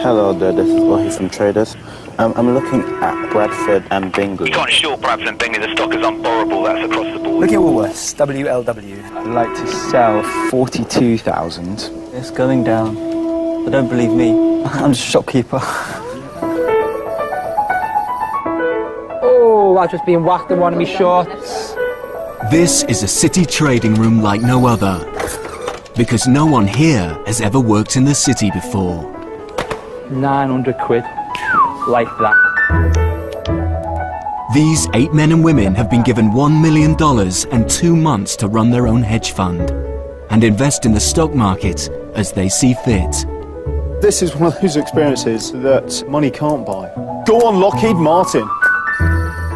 Hello there, this is Wahi from Traders. I'm looking at Bradford and Bingley. You can't short Bradford and Bingley, the stock is unborrowable, that's across the board. Looking at Woolworths, WLW. I'd like to sell 42,000. It's going down, but don't believe me. I'm just a shopkeeper. Oh, I've just been whacked in one of my shorts. This is a city trading room like no other, because no one here has ever worked in the city before. 900 quid, like that. These 8 men and women have been given $1 million and 2 months to run their own hedge fund and invest in the stock market as they see fit. This is one of those experiences that money can't buy. Go on, Lockheed Martin.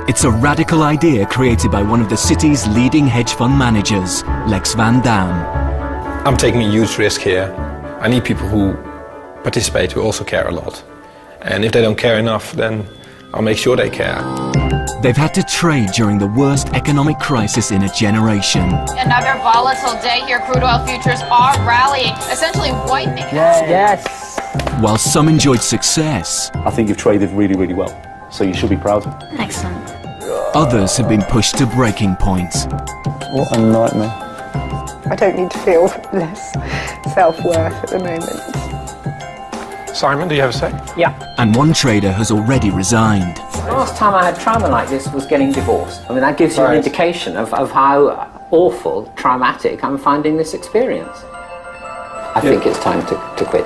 It's a radical idea created by one of the city's leading hedge fund managers, Lex Van Dam. I'm taking a huge risk here. I need people who participate, who also care a lot. And if they don't care enough, then I'll make sure they care. They've had to trade during the worst economic crisis in a generation. Another volatile day here. Crude oil futures are rallying, essentially wiping. Yes. While some enjoyed success, I think you've traded really, really well, so you should be proud. Excellent. others have been pushed to breaking point. What a nightmare. I don't need to feel less self-worth at the moment. Simon, do you have a say? Yeah. And one trader has already resigned. Last time I had trauma like this was getting divorced. I mean, that gives you an indication of how awful, traumatic I'm finding this experience. I think it's time to quit.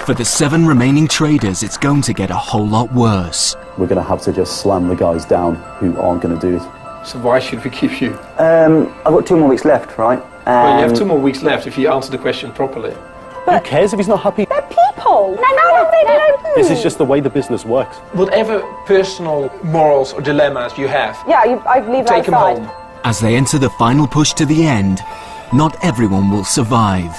For the 7 remaining traders, it's going to get a whole lot worse. We're going to have to just slam the guys down who aren't going to do it. So why should we keep you? I've got 2 more weeks left, right? Well, you have 2 more weeks left if you answer the question properly. Who cares if he's not happy? They're people! This is just the way the business works. Whatever personal morals or dilemmas you have, I'd leave take them home. As they enter the final push to the end, not everyone will survive.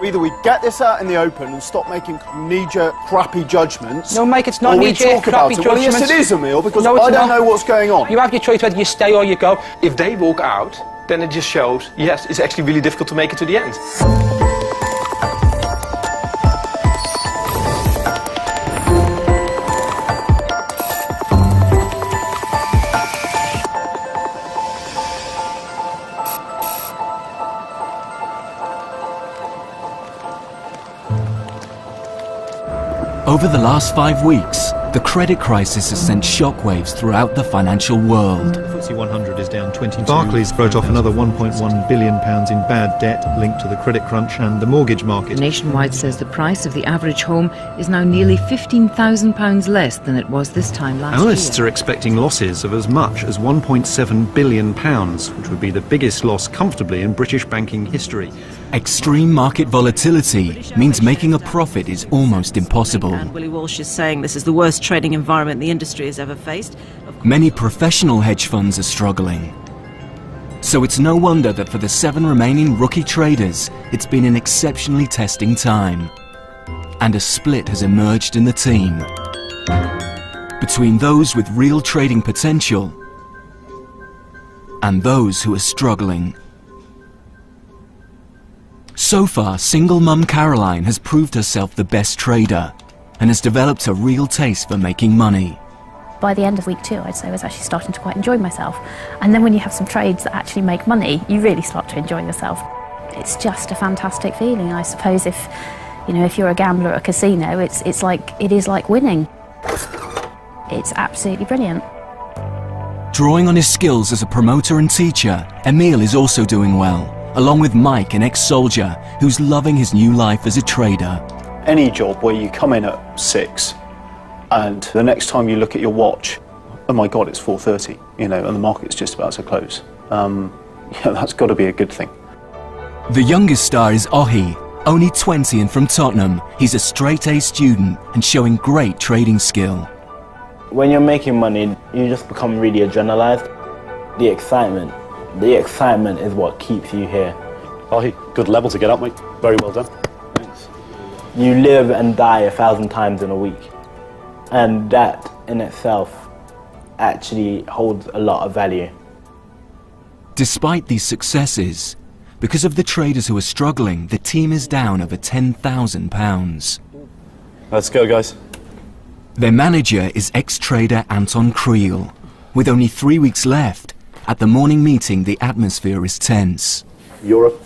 Either we get this out in the open and stop making knee-jerk, crappy judgments. No, Mike, it's not or we knee-jerk, talk about crappy it. Well, yes, judgments. it is, Emil, because No, it's I don't not. know what's going on. You have your choice whether you stay or you go. If they walk out, then it just shows, yes, it's actually really difficult to make it to the end. Over the last 5 weeks, the credit crisis has sent shockwaves throughout the financial world. FTSE 100 is down 22. Barclays wrote off another £1.1 billion in bad debt linked to the credit crunch and the mortgage market. Nationwide says the price of the average home is now nearly £15,000 less than it was this time last year. Analysts are expecting losses of as much as £1.7 billion, which would be the biggest loss comfortably in British banking history. Extreme market volatility means making a profit is almost impossible. And Willie Walsh is saying this is the worst trading environment the industry has ever faced. Many professional hedge funds are struggling. So it's no wonder that for the 7 remaining rookie traders, it's been an exceptionally testing time. And a split has emerged in the team between those with real trading potential and those who are struggling. So far, single mum Caroline has proved herself the best trader and has developed a real taste for making money. By the end of week 2, I'd say I was actually starting to quite enjoy myself. And then when you have some trades that actually make money, you really start to enjoy yourself. It's just a fantastic feeling. I suppose if you're a gambler at a casino, it is like winning. It's absolutely brilliant. Drawing on his skills as a promoter and teacher, Emil is also doing well, along with Mike, an ex-soldier who's loving his new life as a trader. Any job where you come in at 6 and the next time you look at your watch, oh my God, it's 4:30, and the market's just about to close. That's got to be a good thing. The youngest star is Ohi, only 20 and from Tottenham. He's a straight-A student and showing great trading skill. When you're making money, you just become really adrenalized. The excitement is what keeps you here. Oh, good level to get up, mate. Very well done. Thanks. You live and die 1,000 times in a week. And that in itself actually holds a lot of value. Despite these successes, Because of the traders who are struggling, the team is down over £10,000. Let's go, guys. Their manager is ex-trader Anton Creel. With only 3 weeks left, at the morning meeting the atmosphere is tense. Europe.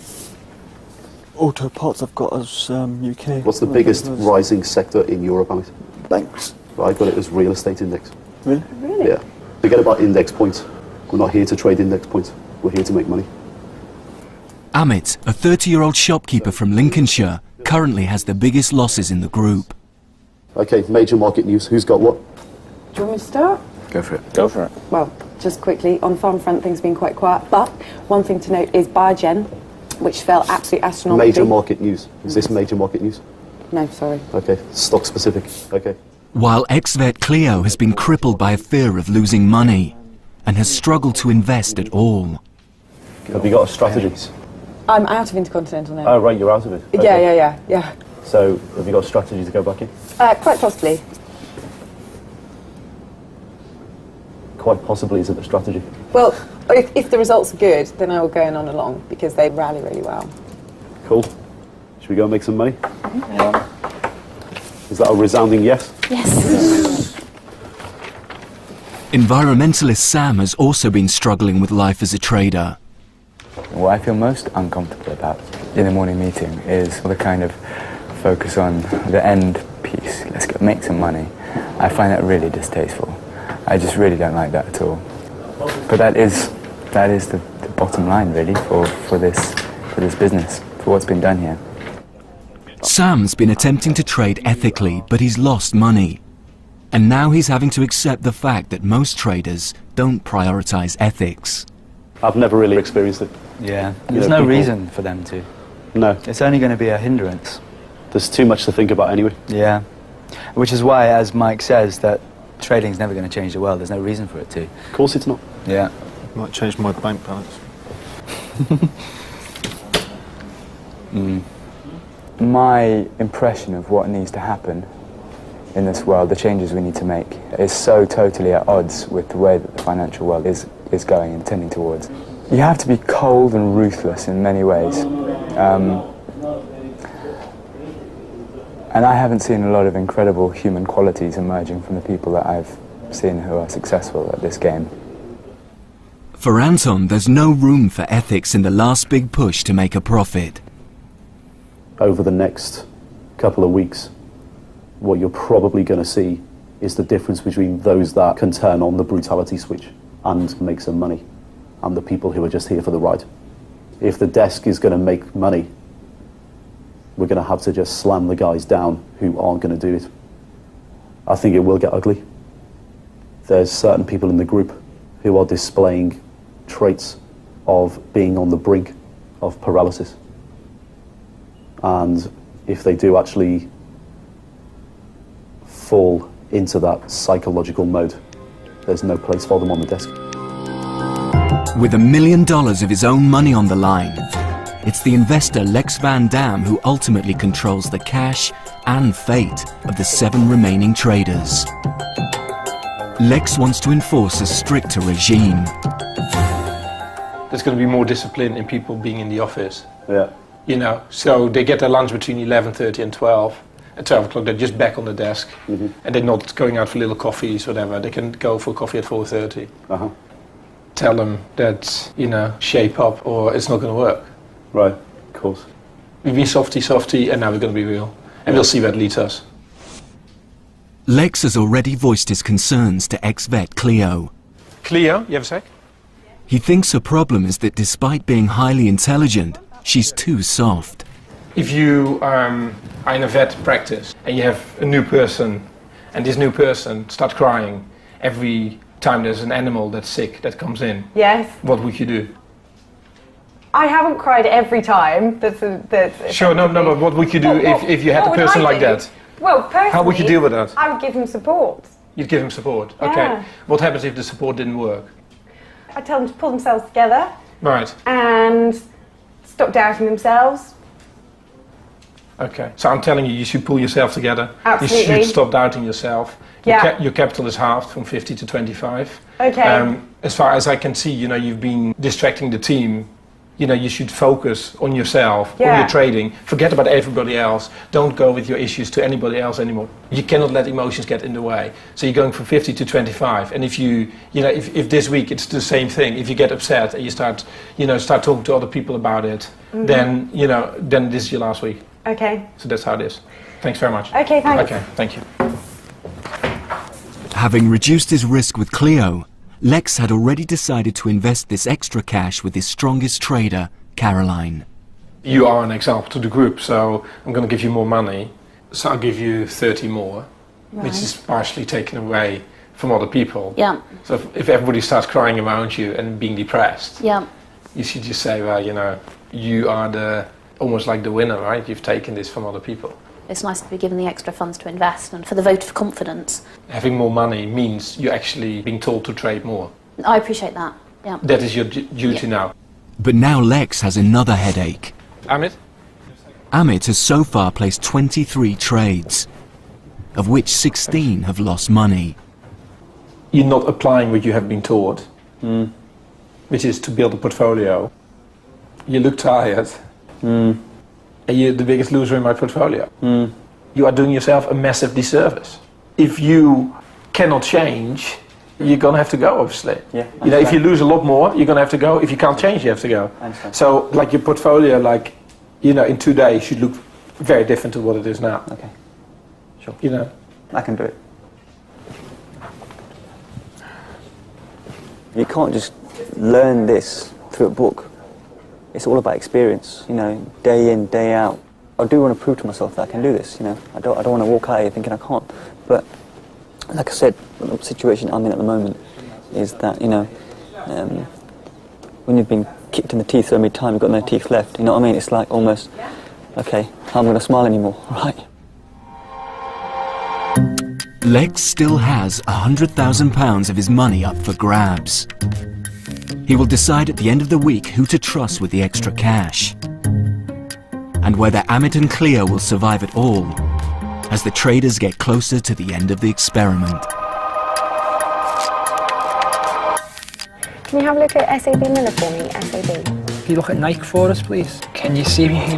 Auto parts I've got as UK. What's the biggest rising sector in Europe, Amit? Banks. Well, I got it as real estate index. Really? Really? Yeah. Forget about index points. We're not here to trade index points. We're here to make money. Amit, a 30-year-old shopkeeper from Lincolnshire, currently has the biggest losses in the group. Okay, major market news. Who's got what? Do you want me to start? Go for it. Go for it. Well, just quickly, on the farm front, things have been quite quiet, but one thing to note is Biogen, which fell absolutely astronomically. Major market news. Is this major market news? No, sorry. Okay, stock specific. Okay. While ex-vet Cleo has been crippled by a fear of losing money and has struggled to invest at all. Have you got a strategy? I'm out of Intercontinental now. Oh, right, you're out of it. Okay. Yeah. So, have you got a strategy to go back in? Quite possibly. Quite possibly isn't a strategy. Well, if the results are good, then I will go in on along, because they rally really well. Cool. Should we go and make some money? Yeah. Is that a resounding yes? Yes. Environmentalist Sam has also been struggling with life as a trader. What I feel most uncomfortable about in the morning meeting is the kind of focus on the end piece. Let's go make some money. I find that really distasteful. I just really don't like that at all. But that is the bottom line, really, for this business, for what's been done here. Sam's been attempting to trade ethically, but he's lost money. And now he's having to accept the fact that most traders don't prioritize ethics. I've never really experienced it. Yeah, there's no reason for them to. No. It's only going to be a hindrance. There's too much to think about anyway. Yeah. Which is why, as Mike says, that trading's never going to change the world. There's no reason for it to. Of course it's not. Yeah. Might change my bank balance. My impression of what needs to happen in this world, the changes we need to make, is so totally at odds with the way that the financial world is going and tending towards. You have to be cold and ruthless in many ways. And I haven't seen a lot of incredible human qualities emerging from the people that I've seen who are successful at this game. For Anton, there's no room for ethics in the last big push to make a profit. Over the next couple of weeks, what you're probably going to see is the difference between those that can turn on the brutality switch and make some money, and the people who are just here for the ride. If the desk is going to make money, we're going to have to just slam the guys down who aren't going to do it. I think it will get ugly. There's certain people in the group who are displaying traits of being on the brink of paralysis. And if they do actually fall into that psychological mode, there's no place for them on the desk. With $1 million of his own money on the line, it's the investor Lex Van Dam who ultimately controls the cash and fate of the 7 remaining traders. Lex wants to enforce a stricter regime. There's going to be more discipline in people being in the office. Yeah. You know, so they get their lunch between 11:30 and 12. At 12 o'clock, they're just back on the desk, and they're not going out for little coffees, whatever. They can go for coffee at 4:30. Tell them that, you know, shape up, or it's not going to work. Right, of course. We've been softy, and now we're going to be real, and we'll see where it leads us. Lex has already voiced his concerns to ex-vet Cleo. Cleo, you have a sec? He thinks her problem is that despite being highly intelligent, she's too soft. If you are in a vet practice and you have a new person, and this new person starts crying every time there's an animal that's sick that comes in, Yes. what would you do? I haven't cried every time. Sure, no, but what would you do if you had a person like that? Well, personally, how would you deal with that? I would give him support. You'd give him support? Yeah. Okay. What happens if the support didn't work? I'd tell them to pull themselves together Right. and stop doubting themselves. Okay. So I'm telling you, you should pull yourself together. Absolutely. You should stop doubting yourself. Yeah. Your capital is halved from 50 to 25. Okay. As far as I can see, you know, you've been distracting the team you should focus on yourself, on your trading. Forget about everybody else. Don't go with your issues to anybody else anymore. You cannot let emotions get in the way. So you're going from 50 to 25. And if if this week it's the same thing, if you get upset and you start talking to other people about it, then this is your last week. Okay. So that's how it is. Thanks very much. Okay, thanks. Okay, thank you. Having reduced his risk with Clio, Lex had already decided to invest this extra cash with his strongest trader, Caroline. You are an example to the group, so I'm going to give you more money. So I'll give you 30 more, which is partially taken away from other people. Yeah. So if everybody starts crying around you and being depressed, you should just say, well, you are almost like the winner, right? You've taken this from other people. It's nice to be given the extra funds to invest and for the vote of confidence. Having more money means you're actually being told to trade more. I appreciate that, yeah. That is your duty now. But now Lex has another headache. Amit? Amit has so far placed 23 trades, of which 16 have lost money. You're not applying what you have been taught, which is to build a portfolio. You look tired. And you're the biggest loser in my portfolio. You are doing yourself a massive disservice. If you cannot change, you're going to have to go, obviously. Yeah, if you lose a lot more, you're going to have to go. If you can't change, you have to go. So, like your portfolio, in 2 days should look very different to what it is now. Okay, sure. I can do it. You can't just learn this through a book. It's all about experience, day in, day out. I do want to prove to myself that I can do this, I don't want to walk out here thinking I can't. But like I said, the situation I'm in at the moment is that, when you've been kicked in the teeth so many times, you've got no teeth left, you know what I mean? It's like almost, okay, I'm going to smile anymore, right? Lex still has £100,000 of his money up for grabs. He will decide at the end of the week who to trust with the extra cash, and whether Amit and Clio will survive it all as the traders get closer to the end of the experiment. Can you have a look at SAB Miller for me, SAB? Can you look at Nike for us, please? Can you see me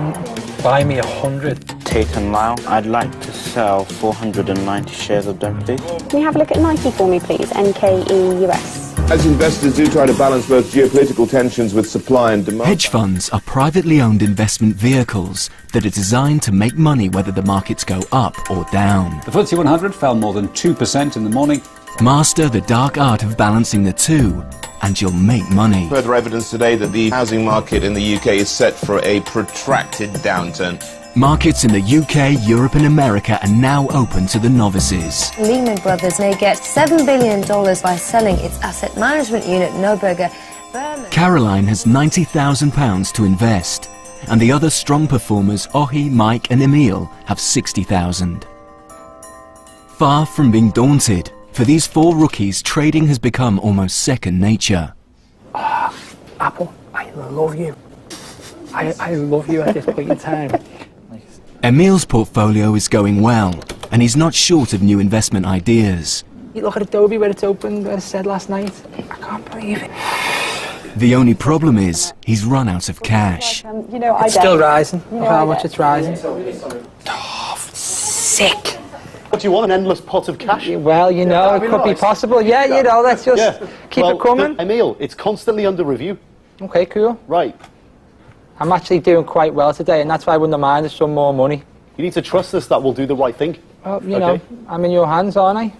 buy me 100? Tate and Lyle, I'd like to sell 490 shares of them, please. Can you have a look at Nike for me, please? NKE US. As investors do try to balance both geopolitical tensions with supply and demand. Hedge funds are privately owned investment vehicles that are designed to make money whether the markets go up or down. The FTSE 100 fell more than 2% in the morning. Master the dark art of balancing the two, and you'll make money. Further evidence today that the housing market in the UK is set for a protracted downturn. Markets in the UK, Europe and America are now open to the novices. Lehman Brothers may get $7 billion by selling its asset management unit, Neuberger Berman. Caroline has £90,000 to invest, and the other strong performers, Ohi, Mike and Emil, have £60,000. Far from being daunted, for these four rookies, trading has become almost second nature. Apple, I love you. I love you at this point in time. Emil's portfolio is going well, and he's not short of new investment ideas. You look at Adobe where it's open, where it said last night. I can't believe it. The only problem is he's run out of cash. It's still rising. Look how much it's rising. Sick. What do you want, an endless pot of cash? Well, it could be possible. Yeah, let's just keep it coming. Emil, it's constantly under review. Okay, cool. Right. I'm actually doing quite well today, and that's why I wouldn't mind there's some more money. You need to trust us that we'll do the right thing. Well, I'm in your hands, aren't I?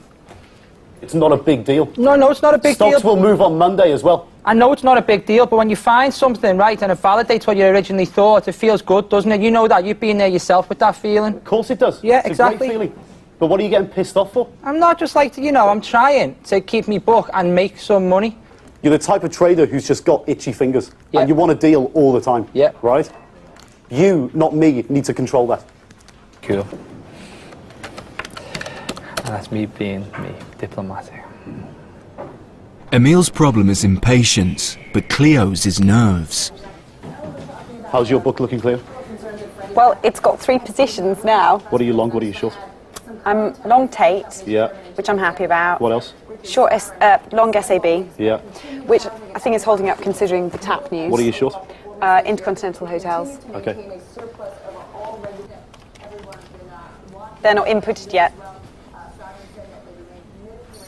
It's not a big deal. No, it's not a big deal. Stocks will move on Monday as well. I know it's not a big deal, but when you find something, right, and it validates what you originally thought, it feels good, doesn't it? You know that. You've been there yourself with that feeling. Of course it does. Yeah, it's exactly. A great feeling. But what are you getting pissed off for? I'm not just like, I'm trying to keep me book and make some money. You're the type of trader who's just got itchy fingers. Yeah. And you want a deal all the time. Yeah. Right? You, not me, need to control that. Cool. And that's me being me, diplomatic. Emil's problem is impatience, but Clio's is nerves. How's your book looking, Cleo? Well, it's got 3 positions now. What are you long, what are you short? I'm long Tate, Yeah. which I'm happy about. What else? Long SAB, Yeah. which I think is holding up considering the TAP news. What are you short? Intercontinental hotels. Okay. They're not inputted yet.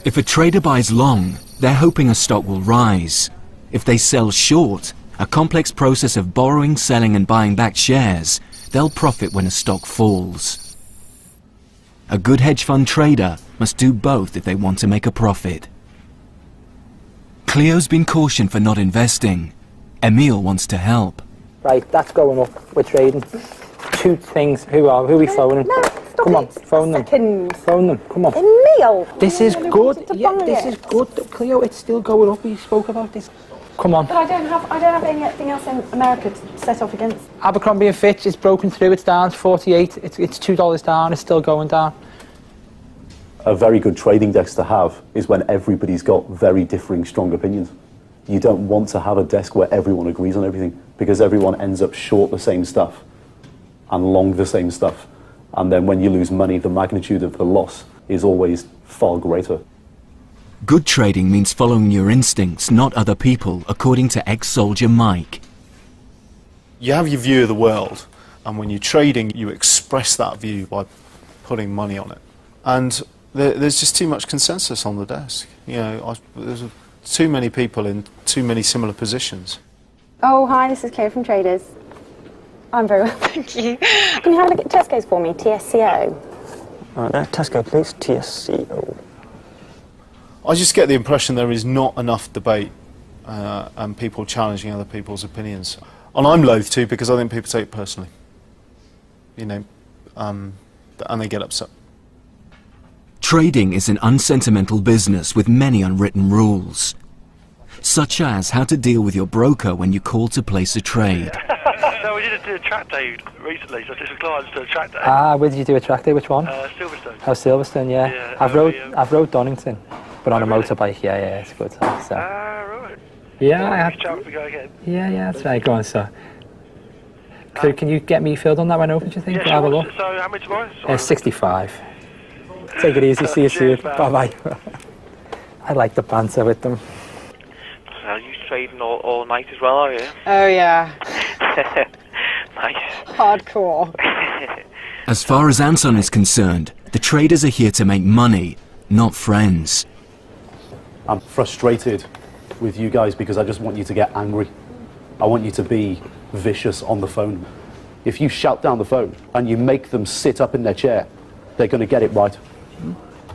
If a trader buys long, they're hoping a stock will rise. If they sell short, a complex process of borrowing, selling and buying back shares, they'll profit when a stock falls. A good hedge fund trader must do both if they want to make a profit. Cleo's been cautioned for not investing. Emil wants to help. Right, that's going up. We're trading. Two things. Who are we phoning? No, stop Come on, it. phone them. Second. Phone them. Come on. Emil! This is good. Yeah, buy this it. is good. Cleo, it's still going up. We spoke about this. Come on. But I don't have anything else in America to set off against. Abercrombie and Fitch is broken through. It's down to 48. It's $2 down. It's still going down. A very good trading desk to have is when everybody's got very differing strong opinions. You don't want to have a desk where everyone agrees on everything, because everyone ends up short the same stuff and long the same stuff. And then when you lose money, the magnitude of the loss is always far greater. Good trading means following your instincts, not other people, according to ex-soldier Mike. You have your view of the world, and when you're trading, you express that view by putting money on it. And there's just too much consensus on the desk. You know, there's too many people in too many similar positions. Oh, hi, this is Claire from Traders. I'm very well, thank you. Can you have a look at Tesco's for me, TSCO? All right, there, Tesco, please, TSCO. I just get the impression there is not enough debate and people challenging other people's opinions. And I'm loath to, because I think people take it personally. You know, and they get upset. Trading is an unsentimental business with many unwritten rules, such as how to deal with your broker when you call to place a trade. No, we did a track day recently, so I did some clients to a track day. Ah, where did you do a track day? Which one? Silverstone. Oh, Silverstone, yeah. I've rode Donington, but on a motorbike. Yeah, it's good. So. Right. Yeah, I have. Chance to go again. Yeah, that's right. Go on, sir. So can you get me filled on that one over, do you think? Yeah, Have a sure. look. So how much tomorrow? 65. Take it easy, see you soon. Bye-bye. I like the banter with them. So you trading all night as well, are you? Oh, yeah. Nice. Hardcore. As far as Anton is concerned, the traders are here to make money, not friends. I'm frustrated with you guys because I just want you to get angry. I want you to be vicious on the phone. If you shout down the phone and you make them sit up in their chair, they're going to get it right.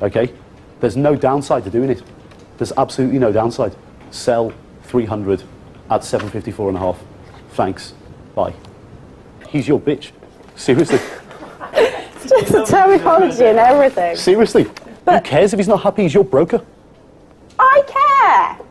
Okay? There's no downside to doing it. There's absolutely no downside. Sell 300 at 754.5. Thanks. Bye. He's your bitch. Seriously. It's just the terminology and everything. Seriously. Who cares if he's not happy? He's your broker. I care.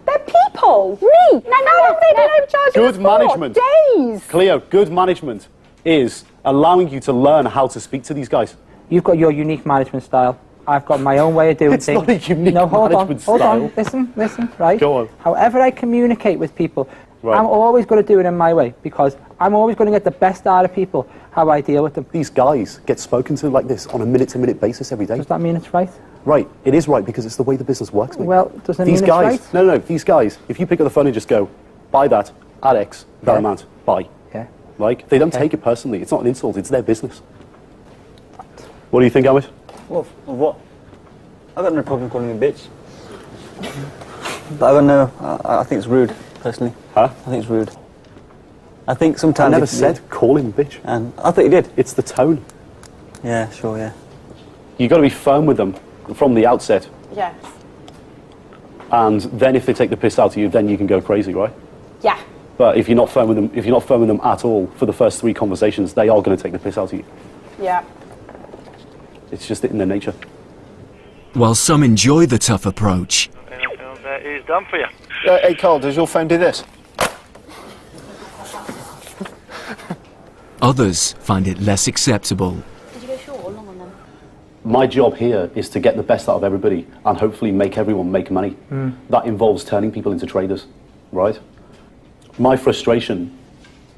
They're people. How long have they been overcharging Good us management. for? Days. Cleo, good management is allowing you to learn how to speak to these guys. You've got your unique management style. I've got my own way of doing It's things. not a unique hold management on, style. Hold on, listen, right? Go on. However I communicate with people, Right. I'm always going to do it in my way, because I'm always going to get the best out of people, how I deal with them. These guys get spoken to like this on a minute-to-minute basis every day. Does that mean it's right? Right, it is right because it's the way the business works, mate. Well, doesn't These mean guys, it's right? no, these guys, if you pick up the phone and just go, buy that, at X, that amount, buy. Yeah. Like, they don't take it personally. It's not an insult, it's their business. What do you think, Amit? Well, what? I've got no problem calling him a bitch. But I don't know, I think it's rude, personally. Huh? I think it's rude. I think sometimes... I never said call him a bitch. And I thought you did. It's the tone. Yeah, sure, yeah. You've got to be firm with them from the outset. Yes. And then if they take the piss out of you, then you can go crazy, right? Yeah. But if you're not firm with them, at all for the first 3 conversations, they are going to take the piss out of you. Yeah. It's just in their nature. While some enjoy the tough approach, That is done for you. Hey, Carl, does your phone do this? others find it less acceptable. Did you go short or long on them? My job here is to get the best out of everybody and hopefully make everyone make money. That involves turning people into traders, right? My frustration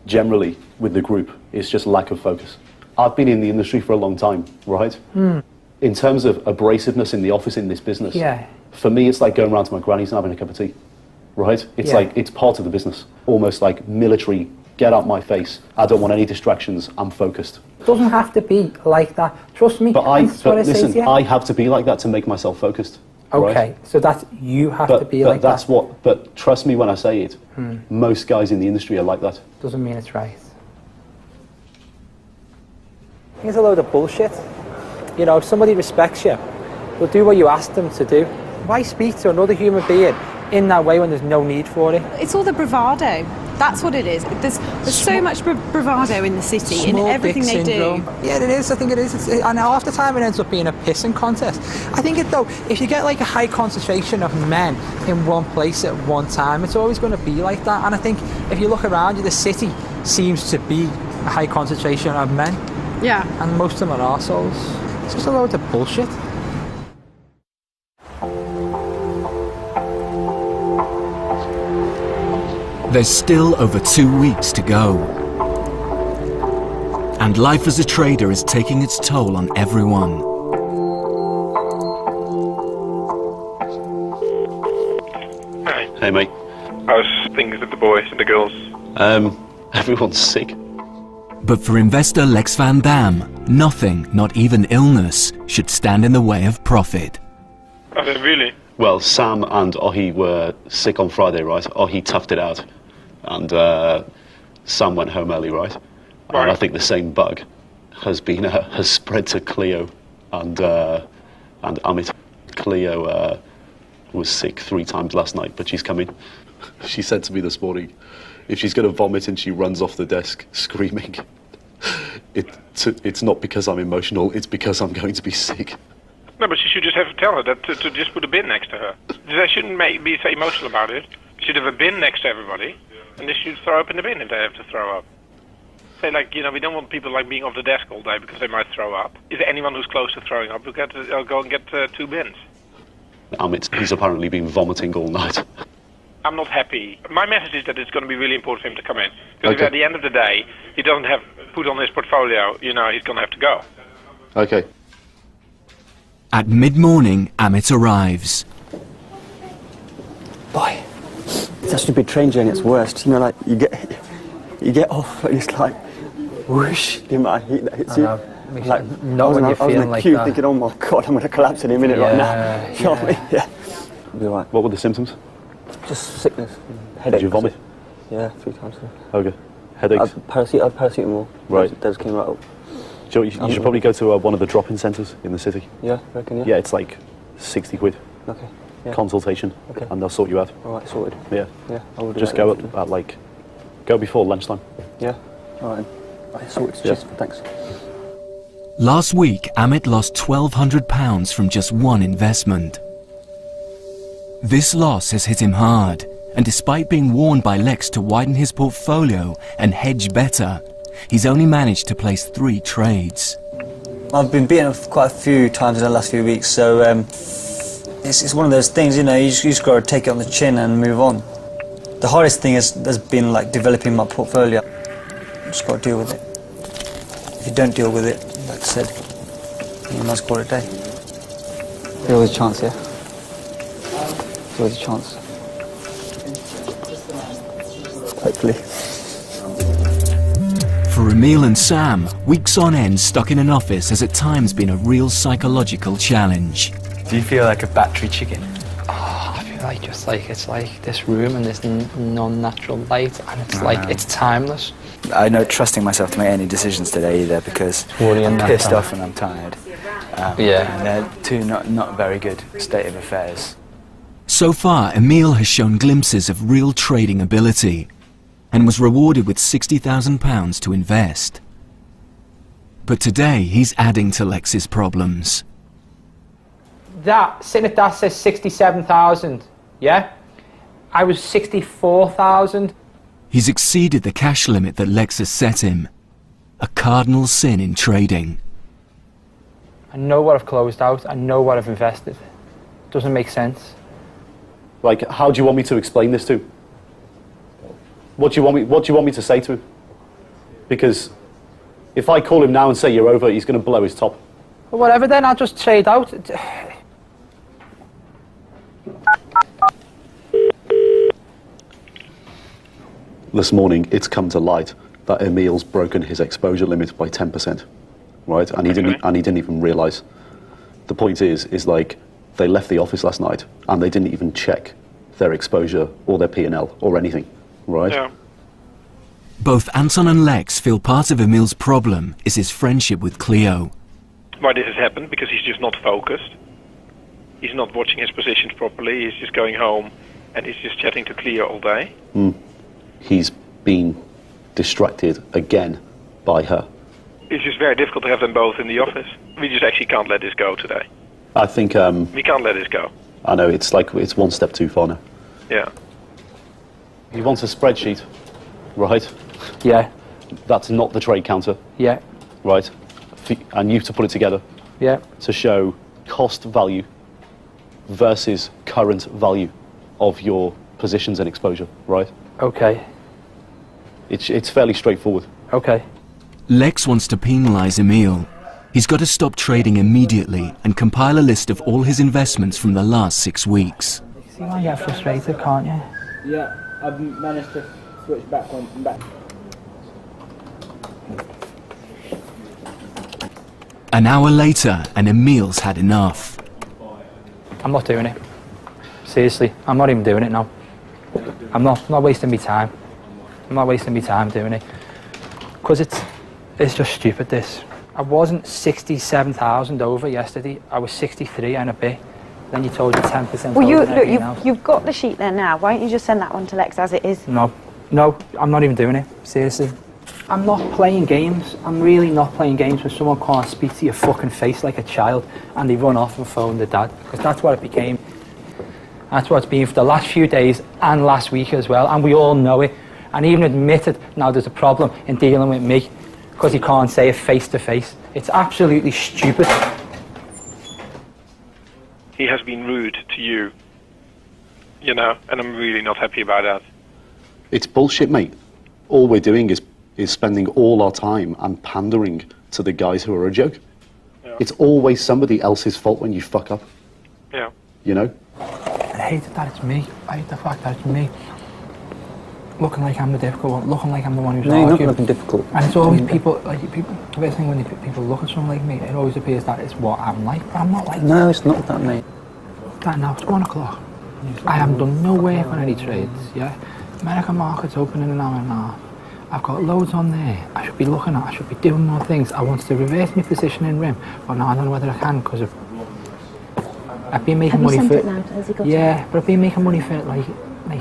generally with the group is just lack of focus. I've been in the industry for a long time, right? In terms of abrasiveness in the office in this business, Yeah. for me it's like going around to my granny's and having a cup of tea. right? It's Yeah. like, it's part of the business. Almost like military, get out my face. I don't want any distractions, I'm focused. It doesn't have to be like that. Trust me. But that's what I say listen, to you. I have to be like that to make myself focused. Okay, right? so that's, you have to be but like that's that. what, but trust me when I say it, most guys in the industry are like that. Doesn't mean it's right. It's a load of bullshit. You know, if somebody respects you, they'll do what you ask them to do. Why speak to another human being in that way when there's no need for it? It's all the bravado. That's what it is. There's so much bravado in the city, in everything they do. Yeah, it is. I think it is. And half the time it ends up being a pissing contest. I think it though, if you get like a high concentration of men in one place at one time, it's always going to be like that. And I think if you look around you, the city seems to be a high concentration of men. Yeah. And most of them are arseholes. It's just a load of bullshit. There's still over 2 weeks to go. And life as a trader is taking its toll on everyone. Hi. Hey, mate. How's things with the boys and the girls? Everyone's sick. But for investor Lex Van Dam, nothing, not even illness, should stand in the way of profit. Are they really? Well, Sam and Ohi were sick on Friday, right? Ohi toughed it out. And Sam went home early, right? And I think the same bug has spread to Cleo and Amit. Cleo was sick 3 times last night, but she's coming. She said to me this morning, if she's going to vomit and she runs off the desk screaming, it's not because I'm emotional, it's because I'm going to be sick. No, but she should just have to tell her that to just put a bin next to her. They shouldn't be so emotional about it. They should have a bin next to everybody, and they should throw up in the bin if they have to throw up. Say, like, you know, we don't want people like being off the desk all day because they might throw up. Is there anyone who's close to throwing up? We'll go and get 2 bins. He's apparently been vomiting all night. I'm not happy. My message is that it's going to be really important for him to come in. Because if at the end of the day, he doesn't have put on his portfolio, you know, he's going to have to go. Okay. At mid-morning, Amit arrives. Boy, it's actually a big train journey, it's worst. You know, like, you get off and it's like, whoosh, the amount of heat that hits you. Like, I was in a queue thinking, oh my God, I'm going to collapse any minute right now. You know what I mean? Yeah. It'll be all right. What were the symptoms? Just sickness, headaches. Did you vomit? Yeah, 3 times. Okay. Headaches? Paracetamol. Right. That just came right up. You should probably go to one of the drop-in centres in the city. Yeah, I reckon, yeah. Yeah, it's like 60 quid. Okay. Yeah. Consultation. Okay. And they'll sort you out. All right, sorted. Yeah. Yeah, I will do Just that go then. at like, go before lunchtime. Yeah. All right. Right, sorted. Yeah. Cheers. Thanks. Last week, Amit lost £1,200 from just one investment. This loss has hit him hard, and despite being warned by Lex to widen his portfolio and hedge better, he's only managed to place 3 trades. I've been beaten quite a few times in the last few weeks, so it's one of those things, you know, you just got to take it on the chin and move on. The hardest thing has been like developing my portfolio. Just got to deal with it. If you don't deal with it, like I said, you must call it a day. There's always a chance, yeah? There's always a chance. Hopefully. For Emil and Sam, weeks on end stuck in an office has at times been a real psychological challenge. Do you feel like a battery chicken? Oh, I feel like it's like this room and this non-natural light, and it's like it's timeless. I know trusting myself to make any decisions today either because I'm pissed off and I'm tired. And they're 2 not very good state of affairs. So far, Emil has shown glimpses of real trading ability and was rewarded with £60,000 to invest. But today, he's adding to Lex's problems. That, sitting at that says 67,000, yeah? I was 64,000. He's exceeded the cash limit that Lex has set him. A cardinal sin in trading. I know what I've closed out, I know what I've invested. Doesn't make sense. Like, how do you want me to explain this to him? What do you want me to say to him? Because if I call him now and say you're over, he's going to blow his top. Well, whatever then, I'll just trade out. this morning it's come to light that Emil's broken his exposure limit by 10%, right? And he didn't even realise. The point is like they left the office last night and they didn't even check their exposure or their P&L or anything, right? Yeah. Both Anton and Lex feel part of Emil's problem is his friendship with Cleo. Why this has happened? Because he's just not focused. He's not watching his positions properly. He's just going home and he's just chatting to Cleo all day. He's been distracted again by her. It's just very difficult to have them both in the office. We just actually can't let this go today. I think we can't let this go. I know it's like it's one step too far now. Yeah. He wants a spreadsheet, right? Yeah. That's not the trade counter. Yeah. Right. And you to put it together. Yeah. To show cost value versus current value of your positions and exposure, right? Okay. It's fairly straightforward. Okay. Lex wants to penalise Emil. He's got to stop trading immediately and compile a list of all his investments from the last 6 weeks. See why you get frustrated, can't you? Yeah, I've managed to switch back on and back. An hour later, and Emil's had enough. I'm not doing it. Seriously, I'm not even doing it now. I'm not wasting my time. I'm not wasting my time doing it. Because it's just stupid, this. I wasn't 67,000 over yesterday. I was 63 and a bit. Then you told you 10%. Well, you've got the sheet there now. Why don't you just send that one to Lex as it is? No, I'm not even doing it. Seriously. I'm not playing games. I'm really not playing games when someone can't speak to your fucking face like a child and they run off and phone their dad. Because that's what it became. That's what it's been for the last few days and last week as well. And we all know it. And even admitted now there's a problem in dealing with me because he can't say it face to face. It's absolutely stupid. He has been rude to you, you know, and I'm really not happy about that. It's bullshit, mate. All we're doing is spending all our time and pandering to the guys who are a joke. Yeah. It's always somebody else's fault when you fuck up. Yeah. You know? I hate that it's me. I hate the fact that it's me. Looking like I'm the difficult one, looking like I'm the one who's arguing. not looking difficult. And it's always people, the best thing when people look at someone like me, it always appears that it's what I'm like, but I'm not like that. No, it's not that, mate. That now, it's 1 o'clock. I haven't done no work on any trades, yeah? American market's open in an hour and a half. I've got loads on there. I should be looking at, I should be doing more things. I want to reverse my position in RIM, but now I don't know whether I can because I've been making money for... but I've been making money for like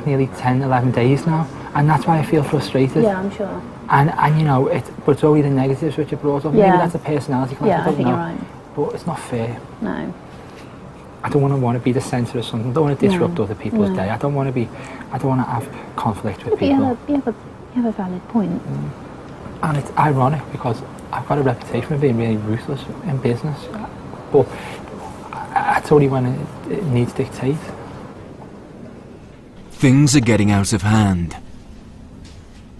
nearly 10, 11 days now, and that's why I feel frustrated. Yeah, I'm sure. And you know, but it's only the negatives which are brought up. Yeah. Maybe that's a personality clash, I think you're right. But it's not fair. No. I don't want to be the centre of something. I don't want to disrupt other people's day. I don't want to have conflict with people. You have a valid point. And it's ironic because I've got a reputation of being really ruthless in business, but it's only when it needs dictate. Things are getting out of hand.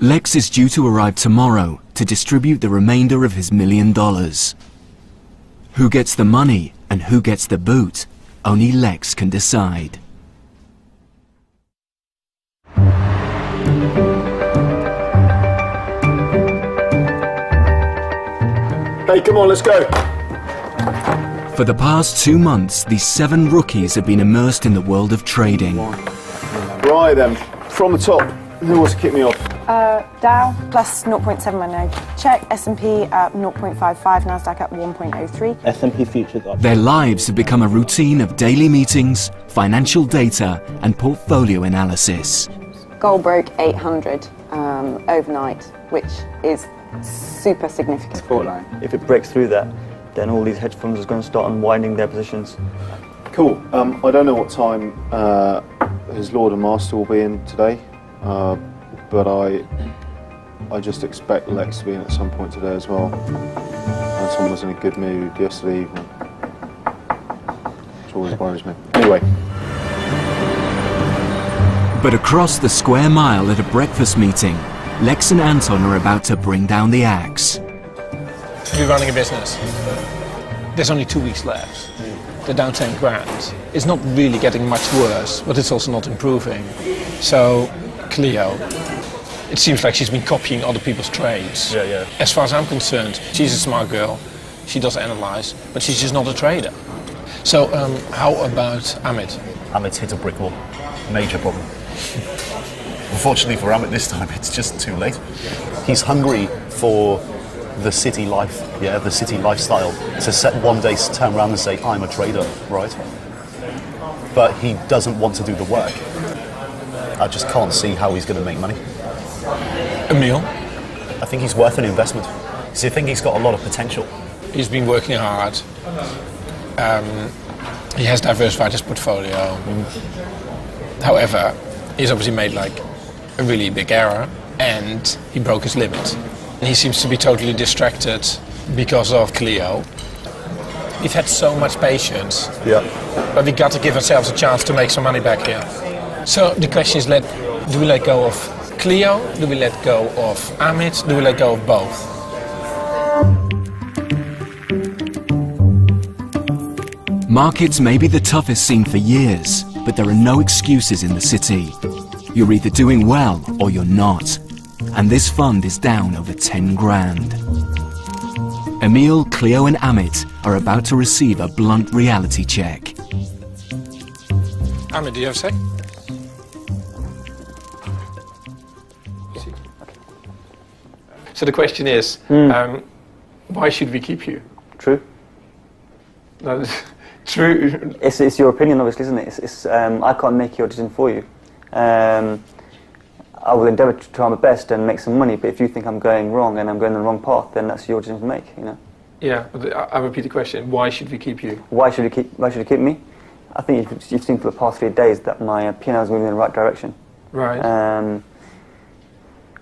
Lex is due to arrive tomorrow to distribute the remainder of his $1 million. Who gets the money and who gets the boot? Only Lex can decide. Hey, come on, let's go. For the past 2 months, these 7 rookies have been immersed in the world of trading. Right then, from the top, who wants to kick me off? Dow plus 0.719. Check. S&P at 0.55. Nasdaq at 1.03. S&P futures up. Their lives have become a routine of daily meetings, financial data, and portfolio analysis. Gold broke 800 overnight, which is super significant. If it breaks through that, then all these hedge funds are going to start unwinding their positions. Cool. I don't know what time his Lord and Master will be in today, but I just expect Lex to be in at some point today as well. And someone was in a good mood yesterday evening, which always worries me. Anyway. But across the square mile at a breakfast meeting, Lex and Anton are about to bring down the axe. We're running a business. There's only 2 weeks left. They're down 10 grand. It's not really getting much worse, but it's also not improving. So, Cleo, it seems like she's been copying other people's trades. Yeah, yeah. As far as I'm concerned, she's a smart girl. She does analyze, but she's just not a trader. So, how about Amit? Amit's hit a brick wall. Major problem. Unfortunately for Amit this time, it's just too late. He's hungry for the city life, yeah, the city lifestyle. To set one day turn around and say, I'm a trader, right? But he doesn't want to do the work. I just can't see how he's going to make money. Emil? I think he's worth an investment. So I think he's got a lot of potential. He's been working hard. He has diversified his portfolio. However, he's obviously made like a really big error and he broke his limit. He seems to be totally distracted because of Cleo. We've had so much patience, but we got to give ourselves a chance to make some money back here. So the question is, do we let go of Cleo? Do we let go of Amit? Do we let go of both? Markets may be the toughest scene for years, but there are no excuses in the city. You're either doing well or you're not. And this fund is down over 10 grand. Emil, Cleo and Amit are about to receive a blunt reality check. Amit, do you have a sec? So the question is, why should we keep you? True. No, true. It's your opinion, obviously, isn't it? I can't make your decision for you. I will endeavour to try my best and make some money, but if you think I'm going wrong and I'm going the wrong path, then that's your decision to make, you know. Yeah, but I repeat the question, why should we keep you? Why should you keep me? I think you've seen for the past 3 days that my P&L is moving in the right direction. Right.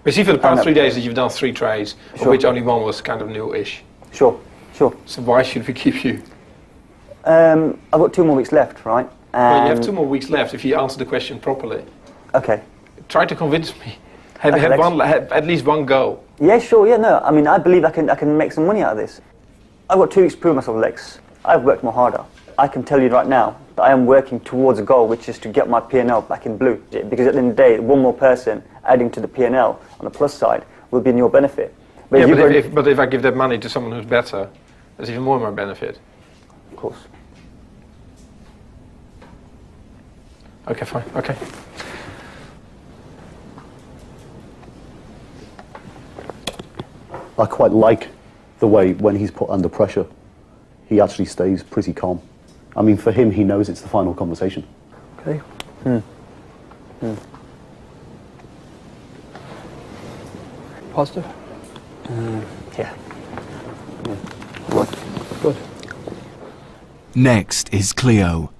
We see for the past 3 days that you've done 3 trades, of which only one was kind of new-ish. Sure. So why should we keep you? I've got 2 more weeks left, right? Well, you have 2 more weeks left if you answer the question properly. Okay. Try to convince me. Have at least one go. Yeah, sure, yeah, no. I mean, I believe I can make some money out of this. I've got 2 weeks to prove myself, Lex. I've worked more harder. I can tell you right now that I am working towards a goal, which is to get my P&L back in blue. Because at the end of the day, one more person adding to the P&L on the plus side will be in your benefit. But if I give that money to someone who's better, there's even more benefit. Of course. Okay, fine. Okay. I quite like the way when he's put under pressure, he actually stays pretty calm. I mean, for him, he knows it's the final conversation. Okay. Positive? Yeah. Good. Next is Cleo.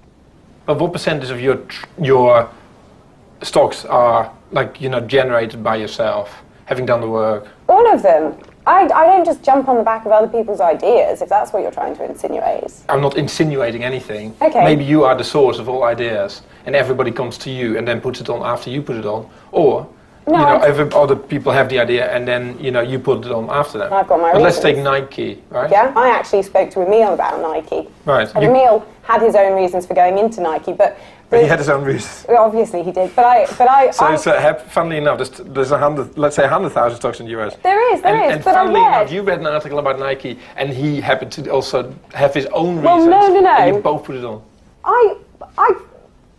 But what percentage of your stocks are generated by yourself, having done the work? All of them. I don't just jump on the back of other people's ideas, if that's what you're trying to insinuate. I'm not insinuating anything. Okay. Maybe you are the source of all ideas, and everybody comes to you and then puts it on after you put it on. Or, other people have the idea and then, you put it on after them. I've got my But let's reasons. take Nike, right? Yeah, I actually spoke to Emil about Nike. Right. And Emil had his own reasons for going into Nike, but he had his own reasons. Obviously he did, but I. Funnily enough, there's 100,000 stocks in the US. There is, And but funnily I read. enough, you read an article about Nike, and he happened to also have his own Well, reasons. no. And you both put it on.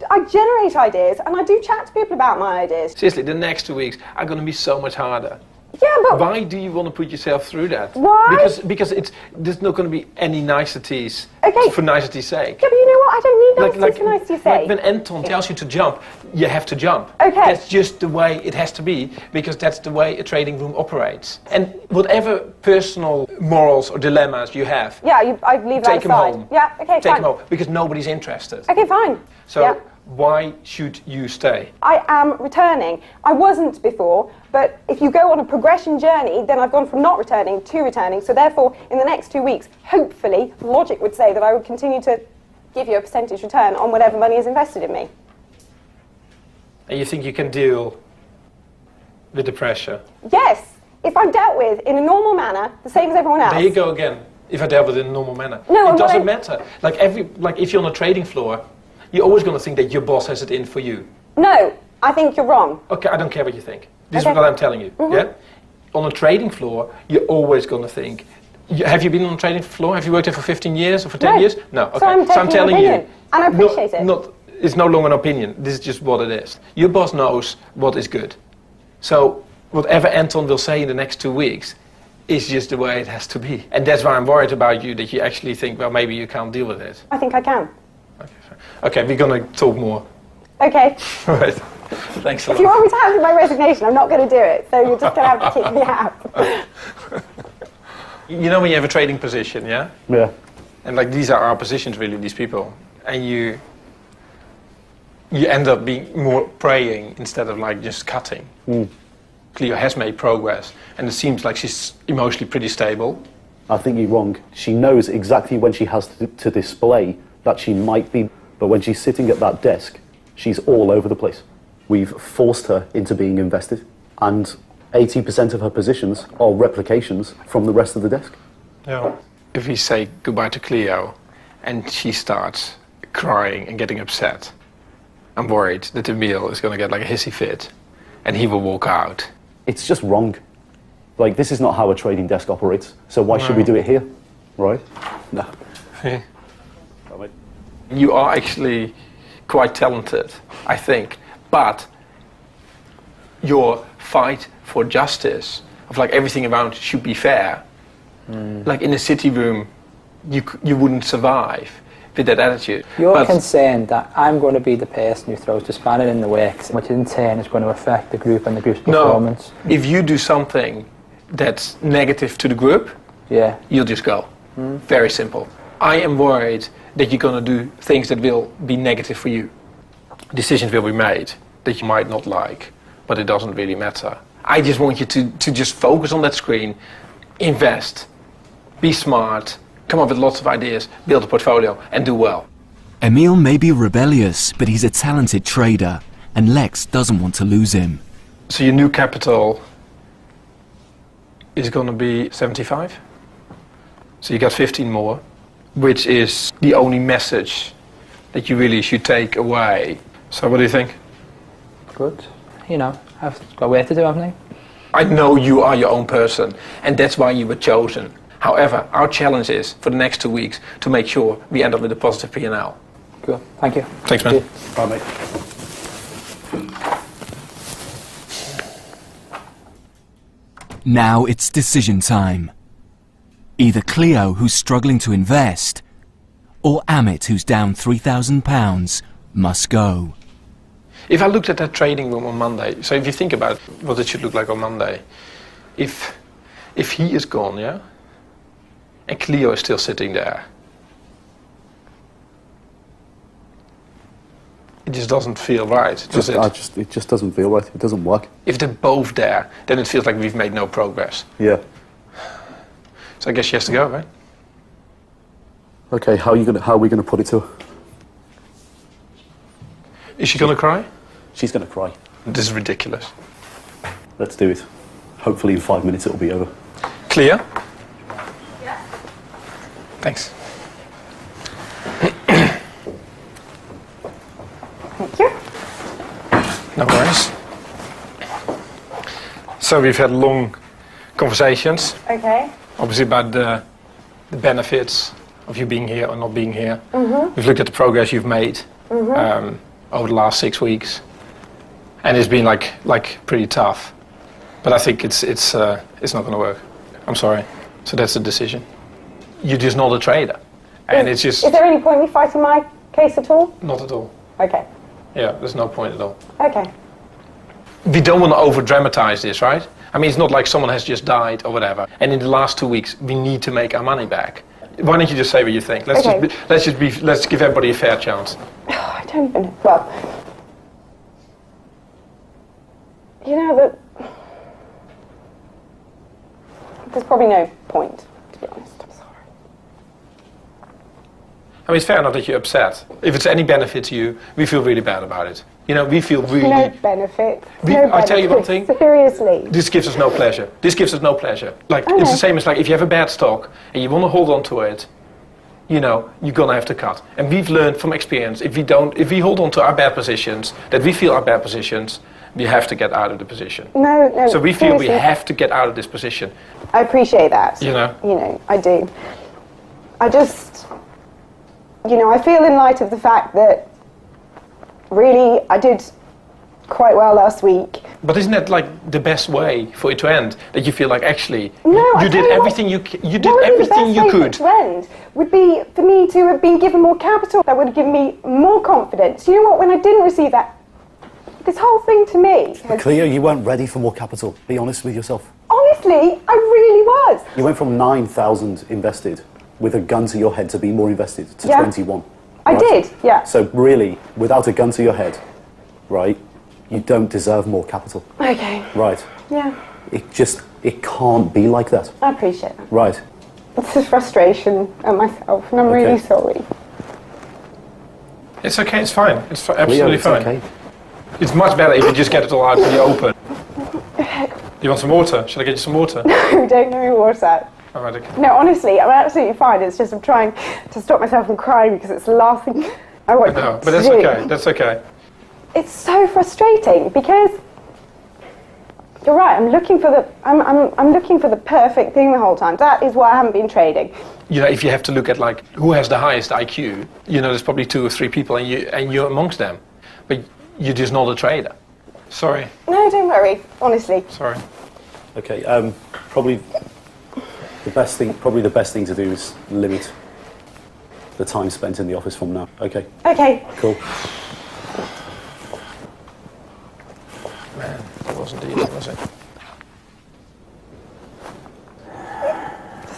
I generate ideas, and I do chat to people about my ideas. Seriously, the next 2 weeks are going to be so much harder. Yeah, but why do you want to put yourself through that? Why? Because there's not going to be any niceties for nicety's sake. Yeah, but you know what? I don't need niceties for nicety's sake. Like when Anton tells you to jump, you have to jump. Okay. That's just the way it has to be, because that's the way a trading room operates. And whatever personal morals or dilemmas you have, Yeah, I leave that take them aside. home. Yeah, okay, Take fine. them home, because nobody's interested. Okay, fine. So Yeah. why should you stay? I am returning. I wasn't before, but if you go on a progression journey, then I've gone from not returning to returning. So therefore, in the next 2 weeks, hopefully, logic would say that I would continue to give you a percentage return on whatever money is invested in me. And you think you can deal with the pressure? Yes, if I'm dealt with in a normal manner, the same as everyone else. There you go again. If I dealt with it in a normal manner. No, it doesn't matter. Like if you're on a trading floor, you're always going to think that your boss has it in for you. No, I think you're wrong. Okay, I don't care what you think. This is what I'm telling you. Yeah. On a trading floor, you're always going to think. Have you been on a trading floor? Have you worked there for 15 years or for 10 years? No. Okay. So I'm telling you, and I appreciate it. It's no longer an opinion. This is just what it is. Your boss knows what is good. So whatever Anton will say in the next 2 weeks is just the way it has to be. And that's why I'm worried about you, that you actually think, well, maybe you can't deal with it. I think I can. Okay, we're going to talk more. Okay. All right. Thanks a lot. If you want me to hand in my resignation, I'm not going to do it. So you're just going to have to kick me out. You know when you have a trading position, yeah? Yeah. And like these are our positions, really, these people. And you end up being more praying instead of like just cutting. Cleo has made progress, and it seems like she's emotionally pretty stable. I think you're wrong. She knows exactly when she has to display that she might be, but when she's sitting at that desk, she's all over the place. We've forced her into being invested, and 80% of her positions are replications from the rest of the desk. Yeah. If we say goodbye to Cleo, and she starts crying and getting upset, I'm worried that Emil is going to get like a hissy fit, and he will walk out. It's just wrong. Like, this is not how a trading desk operates, so why should we do it here, right? No. Yeah. You are actually quite talented, I think, but your fight for justice, of like everything around should be fair, like in a city room, you wouldn't survive with that attitude. You're concerned that I'm going to be the person who throws the spanner in the works, which in turn is going to affect the group and the group's performance. No, if you do something that's negative to the group, you'll just go. Very simple. I am worried that you're going to do things that will be negative for you. Decisions will be made that you might not like, but it doesn't really matter. I just want you to just focus on that screen, invest, be smart, come up with lots of ideas, build a portfolio, and do well. Emil may be rebellious, but he's a talented trader, and Lex doesn't want to lose him. So your new capital is going to be 75? So you got 15 more, which is the only message that you really should take away. So what do you think? Good. You know, I've got work to do, haven't I? I know you are your own person, and that's why you were chosen. However, our challenge is, for the next 2 weeks, to make sure we end up with a positive P&L. Cool. Thank you. Thanks, man. Bye, mate. Now it's decision time. Either Cleo, who's struggling to invest, or Amit, who's down £3,000, must go. If I looked at that trading room on Monday, so if you think about what it should look like on Monday, if he is gone, yeah, and Cleo is still sitting there, it just doesn't feel right, does it? It just doesn't feel right. It doesn't work. If they're both there, then it feels like we've made no progress. Yeah. So I guess she has to go, right? Okay, how are we gonna put it to her? Is she gonna cry? She's gonna cry. This is ridiculous. Let's do it. Hopefully in 5 minutes it'll be over. Clear? Yeah. Thanks. Thank you. No worries. So we've had long conversations. Okay. Obviously about the benefits of you being here or not being here. Mm-hmm. We've looked at the progress you've made over the last 6 weeks, and it's been like pretty tough. But I think it's not going to work. I'm sorry. So that's the decision. You're just not a trader, and it's just. Is there any point in me fighting my case at all? Not at all. Okay. Yeah, there's no point at all. Okay. We don't want to over-dramatize this, right? I mean, it's not like someone has just died or whatever. And in the last 2 weeks, we need to make our money back. Why don't you just say what you think? Let's give everybody a fair chance. I don't even. Well, you know that. There's probably no point, to be honest. I'm sorry. I mean, it's fair enough that you're upset. If it's any benefit to you, we feel really bad about it. You know, we feel really. No benefit. I tell you one thing. Seriously. This gives us no pleasure. This gives us no pleasure. Like, it's the same as like if you have a bad stock and you want to hold on to it, you know, you're gonna have to cut. And we've learned from experience, if we hold on to our bad positions, that we feel are bad positions, You have to get out of the position. No, no. So we feel we seriously. have to get out of this position. I appreciate that. You know, I do. I just, I feel in light of the fact that really I did quite well last week. But isn't that like the best way for it to end? That you feel like actually No, you did everything you did everything you could. The best way for it to end would be for me to have been given more capital. That would have given me more confidence. You know what? When I didn't receive that, this whole thing to me. Cleo, you weren't ready for more capital. Be honest with yourself. Honestly, I really was. You went from 9,000 invested with a gun to your head to be more invested to 21. I right? did, yeah. So really, without a gun to your head, right, you don't deserve more capital. Okay. Right. Yeah, It can't be like that. I appreciate that. Right. It's a frustration at myself, and I'm really sorry. It's okay. It's fine. It's absolutely Leo, it's fine. okay. It's much better if you just get it all out in the open. You want some water? Should I get you some water? No, don't give me water. All right, okay. No, honestly, I'm absolutely fine. It's just I'm trying to stop myself from crying because it's the last thing I want No, to but that's do. okay. That's okay. It's so frustrating because you're right. I'm looking for the perfect thing the whole time. That is why I haven't been trading. You know, if you have to look at like who has the highest IQ, there's probably 2 or 3 people, and you're amongst them, but you're just not a trader. Sorry. No, don't worry. Honestly. Sorry. Okay. Probably the best thing to do is limit the time spent in the office from now. Okay. Okay. Cool. Man, that wasn't easy, was it?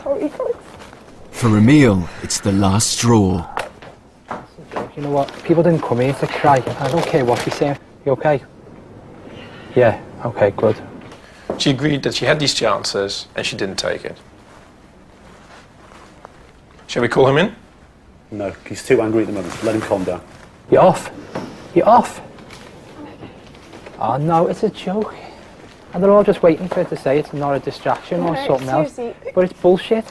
Sorry, guys. For Emil, it's the last straw. You know what? People didn't come here to cry. I don't care what you say. You okay? Yeah, okay, good. She agreed that she had these chances and she didn't take it. Shall we call him in? No, he's too angry at the moment. Let him calm down. You're off. You're off. Oh no, it's a joke. And they're all just waiting for it to say it's not a distraction or something else. But it's bullshit.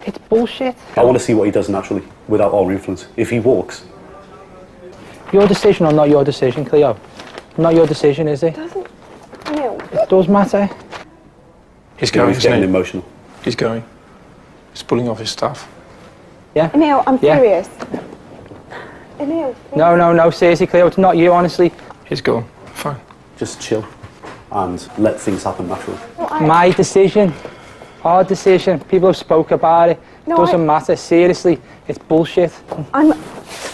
It's bullshit. I want to see what he does naturally, without our influence. If he walks. Your decision or not your decision, Cleo? Not your decision, is it? It does matter. He's going, He's getting isn't he? emotional. He's going. He's pulling off his stuff. Yeah? Emil, I'm Yeah. serious. Emil. No, seriously, Cleo, it's not you, honestly. He's gone. Fine. Just chill and let things happen naturally. My decision. Our decision. People have spoke about it. No, Doesn't matter. Seriously, it's bullshit. I'm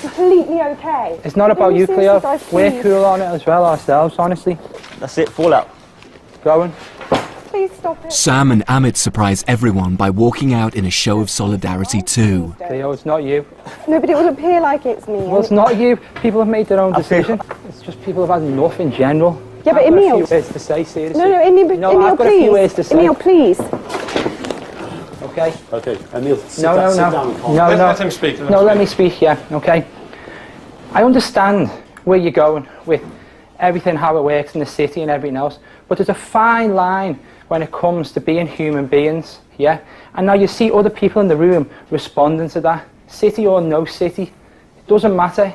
completely okay. It's not about you, Seriously, Cleo. guys, We're please. cool on it as well ourselves, honestly. That's it, fallout. Going. Please stop it. Sam and Amit surprise everyone by walking out in a show of solidarity too. Cleo, it's not you. No, but it would appear like it's me. Well, it's not you. People have made their own decision. It's just people have had enough in general. Yeah, but I've got a Emil. few words to say, seriously. No, Emil, No, Emil, I've got please. a few words to say. Emil, please. Okay. Okay, Emil, sit No, down, no, sit no. down and calm No, down. no. Let him speak. No, let me speak, yeah, okay. I understand where you're going with everything, how it works in the city and everything else, but there's a fine line when it comes to being human beings, yeah? And now you see other people in the room responding to that, city or no city, it doesn't matter.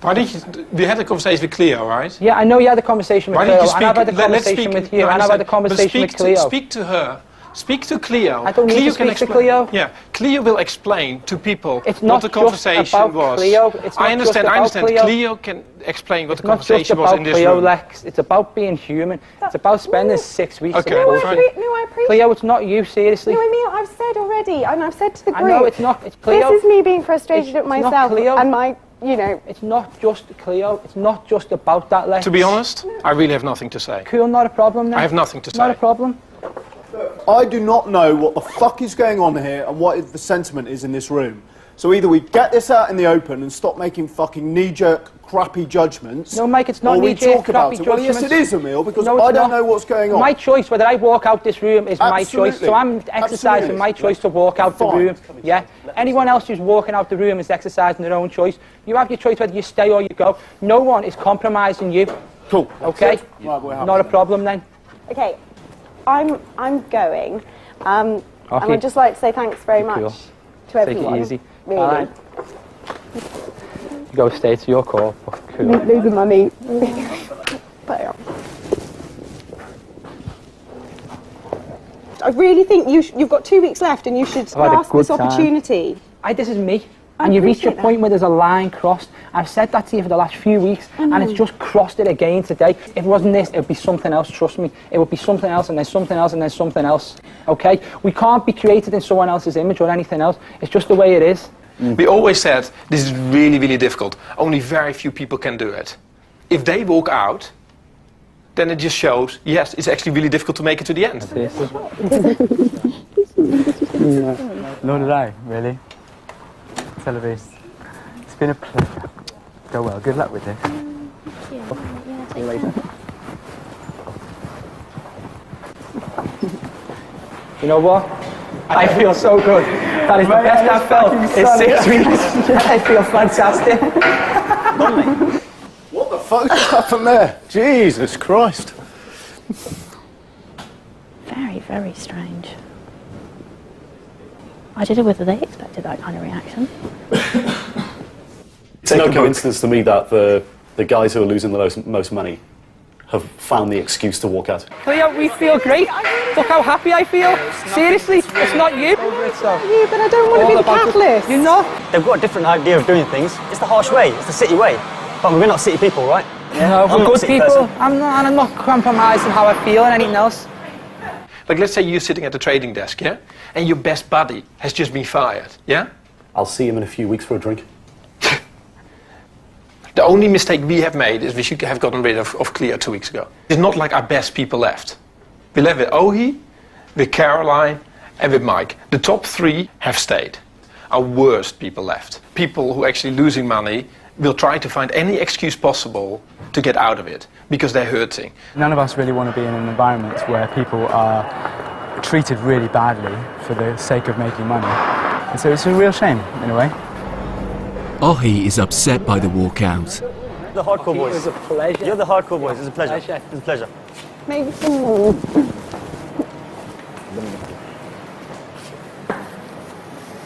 Why did you had a conversation with Cleo, right? Yeah, I know you had a conversation with Why Cleo, did you and I've had a let's conversation speak- with you, no, I and I've had a understand. But conversation with Cleo. Speak to her. Speak to Cleo. I don't need Cleo to speak to explain- Cleo. Yeah, Cleo will explain to people It's what not the just conversation about was. Cleo. It's not I understand. just I about understand. Cleo. Cleo can explain what the Not just conversation was about in this Cleo, room. Lex. It's about being human. It's about spending 6 weeks. Okay, in fine. bullshit. No, I appreciate Cleo, it's not you, seriously. No, Emil, I've said already, and I've said to the I group. know it's not. It's Cleo. This is me being frustrated It's at not myself Cleo. and my, It's not just Cleo. It's not just about that, Lex. To be honest, I really have nothing to say. Cool, not a problem then. I have nothing to Not a say. problem. I do not know what the fuck is going on here and what the sentiment is in this room. So either we get this out in the open and stop making fucking knee-jerk, crappy judgments. No, Mike, it's not or we knee-jerk, talk about crappy it. Well, yes, it judgments. is, Emil, because No, it's I don't not. know what's going on. My choice, whether I walk out this room, is my choice. Absolutely. So I'm exercising Absolutely. my choice to walk out the Fine. room. Yeah. Anyone else who's walking out the room is exercising their own choice. You have your choice whether you stay or you go. No one is compromising you. Cool. Okay. Right, we're happy Not a then. problem then. Okay, I'm going, and Okay. I'd just like to say thanks very much Cool. to Take everyone. it easy. Really. All right. You go stay to your call. Cool. Lose the money. But, yeah. really think you've got 2 weeks left and you should grasp this opportunity. This is me. And you reach a point where there's a line crossed. I've said that to you for the last few weeks, and it's just crossed it again today. If it wasn't this, it would be something else, trust me. It would be something else, and then something else, and then something else. Okay? We can't be created in someone else's image or anything else. It's just the way it is. We always said, this is really, really difficult. Only very few people can do it. If they walk out, then it just shows, yes, it's actually really difficult to make it to the end. Nor did I, really. Televis. It's been a pleasure. Go well. Good luck with this. See you later. You know what? I feel so good. That is the best I've felt in 6 weeks. I feel fantastic. What the fuck just happened there? Jesus Christ. Very, very strange. I don't know whether they expected that kind of reaction. It's no coincidence to me that the guys who are losing the most money have found the excuse to walk out. Cleo, we feel great. Look how happy I feel. Seriously, it's not you. Yeah, but I don't want to be the catalyst. You're not. They've got a different idea of doing things. It's the harsh way. It's the city way. But we're not city people, right? No, we're good people. I'm not compromising how I feel and anything else. Like, let's say you're sitting at the trading desk, yeah? And your best buddy has just been fired, yeah? I'll see him in a few weeks for a drink. The only mistake we have made is we should have gotten rid of Cleo 2 weeks ago. It's not like our best people left. We left with Ohi, with Caroline, and with Mike. The top 3 have stayed. Our worst people left. People who are actually losing money will try to find any excuse possible to get out of it, because they're hurting. None of us really want to be in an environment where people are treated really badly for the sake of making money. And so it's a real shame, in a way. Ohi is upset by the walkout. The hardcore boys. It was a pleasure. You're the hardcore boys. It's a pleasure. It's a pleasure. Maybe some more.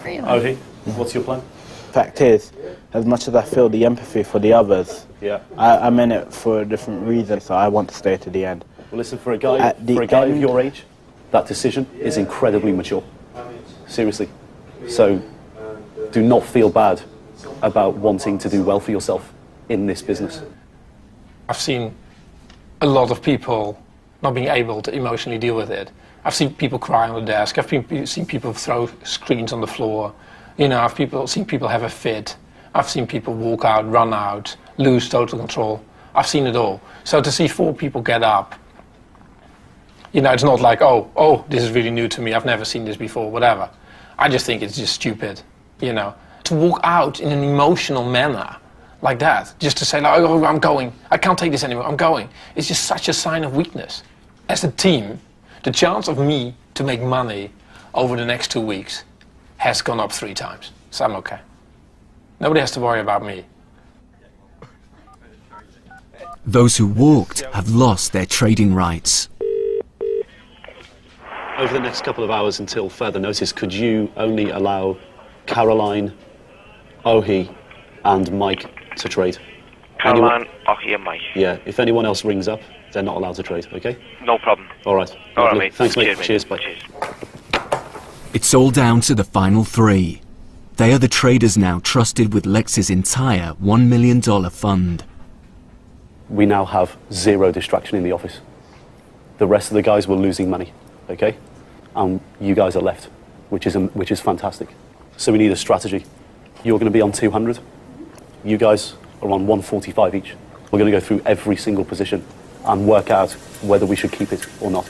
Ohi, what's your plan? Fact is, as much as I feel the empathy for the others, yeah, I'm in it for a different reason, so I want to stay to the end. Well, listen, for a guy of your age, that decision is incredibly mature. Seriously. So, do not feel bad about wanting to do well for yourself in this business. I've seen a lot of people not being able to emotionally deal with it. I've seen people cry on the desk. I've seen people throw screens on the floor. You know, I've seen people have a fit. I've seen people walk out, run out, lose total control. I've seen it all. So to see 4 people get up, you know, it's not like, oh, this is really new to me. I've never seen this before, whatever. I just think it's just stupid, you know. To walk out in an emotional manner like that, just to say, like, oh, I'm going, I can't take this anymore, I'm going. It's just such a sign of weakness. As a team, the chance of me to make money over the next 2 weeks has gone up 3 times, so I'm okay. Nobody has to worry about me. Those who walked have lost their trading rights. Over the next couple of hours until further notice, could you only allow Caroline, Ohi, and Mike to trade? Caroline, Ohi, and Mike. Yeah, if anyone else rings up, they're not allowed to trade, okay? No problem. All right. All right, mate. Thanks, mate. Cheers, Bye. Cheers. It's all down to the final 3. They are the traders now trusted with Lex's entire $1 million fund. We now have 0 distraction in the office. The rest of the guys were losing money, okay? And you guys are left, which is fantastic. So we need a strategy. You're going to be on 200. You guys are on 145 each. We're going to go through every single position and work out whether we should keep it or not.